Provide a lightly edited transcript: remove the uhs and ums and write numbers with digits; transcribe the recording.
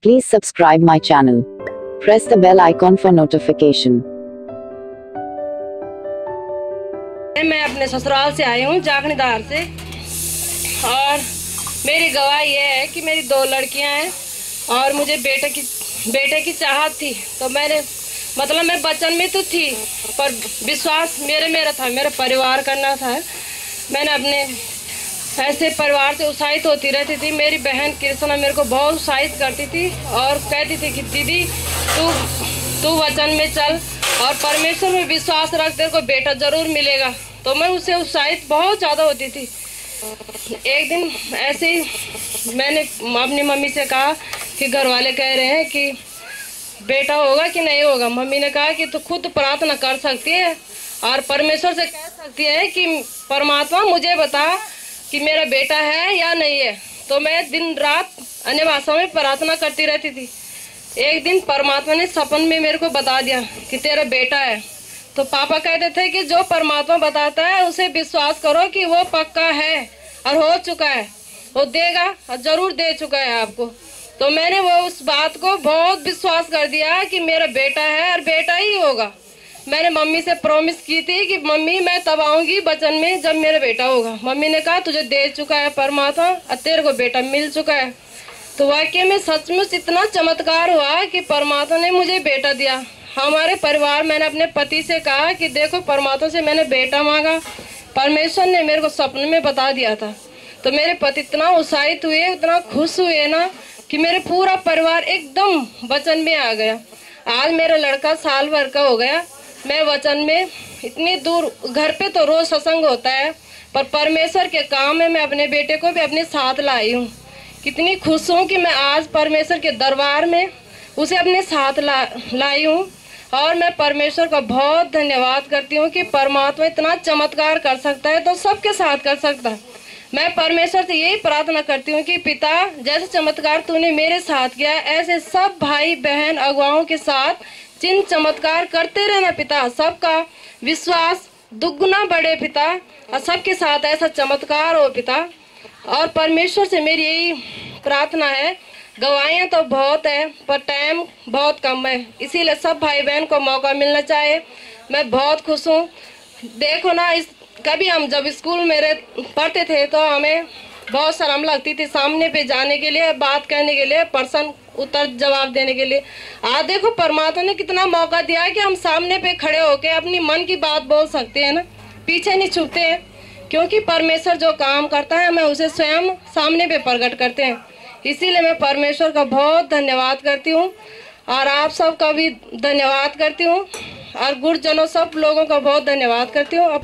Please subscribe my channel. Press the bell icon for notification. मैं अपने ससुराल से आई हूँ जाखनीदार से, और मेरी गवाही ये है कि मेरी 2 लड़कियाँ हैं और मुझे बेटे की चाहत थी। तो मैंने मैं बचन में तो थी, पर विश्वास मेरा था, मेरा परिवार करना था। मैंने अपने ऐसे परिवार से उत्साहित होती रहती थी। मेरी बहन कृष्णा मेरे को बहुत उत्साहित करती थी और कहती थी कि दीदी तू वचन में चल और परमेश्वर में विश्वास रख, तेरे को बेटा जरूर मिलेगा। तो मैं उससे उत्साहित बहुत ज़्यादा होती थी। एक दिन ऐसे ही मैंने अपनी मम्मी से कहा कि घर वाले कह रहे हैं कि बेटा होगा कि नहीं होगा। मम्मी ने कहा कि तू खुद प्रार्थना कर सकती है और परमेश्वर से कह सकती है कि परमात्मा मुझे बता कि मेरा बेटा है या नहीं है। तो मैं दिन रात अन्य भाषा में प्रार्थना करती रहती थी। एक दिन परमात्मा ने सपन में मेरे को बता दिया कि तेरा बेटा है। तो पापा कहते थे कि जो परमात्मा बताता है उसे विश्वास करो कि वो पक्का है और हो चुका है, वो देगा और जरूर दे चुका है आपको। तो मैंने वो उस बात को बहुत विश्वास कर दिया कि मेरा बेटा है और बेटा ही होगा। मैंने मम्मी से प्रॉमिस की थी कि मम्मी मैं तब आऊंगी वचन में जब मेरा बेटा होगा। मम्मी ने कहा तुझे दे चुका है परमात्मा और तेरे को बेटा मिल चुका है। तो वाकई में सचमुच इतना चमत्कार हुआ कि परमात्मा ने मुझे बेटा दिया। हमारे परिवार, मैंने अपने पति से कहा कि देखो परमात्मा से मैंने बेटा मांगा, परमेश्वर ने मेरे को सपने में बता दिया था। तो मेरे पति इतना उत्साहित हुए, इतना खुश हुए ना कि मेरे पूरा परिवार एकदम वचन में आ गया। आज मेरा लड़का साल भर का हो गया। मैं वचन में इतनी दूर, घर पे तो रोज सत्संग होता है, पर परमेश्वर के काम में मैं अपने बेटे को भी अपने साथ लाई हूँ। कितनी खुश हूँ कि मैं आज परमेश्वर के दरबार में उसे अपने साथ लाई हूँ। और मैं परमेश्वर का बहुत धन्यवाद करती हूँ कि परमात्मा इतना चमत्कार कर सकता है तो सबके साथ कर सकता है। मैं परमेश्वर से यही प्रार्थना करती हूँ कि पिता, जैसे चमत्कार तूने मेरे साथ किया ऐसे सब भाई बहन अगुवाओं के साथ चिन्ह चमत्कार करते रहना पिता। सबका विश्वास दुगुना बढ़े पिता और सबके साथ ऐसा चमत्कार हो पिता। और परमेश्वर से मेरी यही प्रार्थना है। गवाहियाँ तो बहुत है पर टाइम बहुत कम है, इसीलिए सब भाई बहन को मौका मिलना चाहिए। मैं बहुत खुश हूँ। देखो ना, कभी हम जब स्कूल में पढ़ते थे तो हमें बहुत शर्म लगती थी सामने पे जाने के लिए, बात करने के लिए, प्रश्न उत्तर जवाब देने के लिए। आज देखो परमात्मा ने कितना मौका दिया है कि हम सामने पे खड़े होके अपनी मन की बात बोल सकते हैं ना, पीछे नहीं छुपते हैं। क्योंकि परमेश्वर जो काम करता है हमें उसे स्वयं सामने पे प्रकट करते हैं। इसीलिए मैं परमेश्वर का बहुत धन्यवाद करती हूँ और आप सबका भी धन्यवाद करती हूँ और गुरुजनों सब लोगों का बहुत धन्यवाद करती हूँ।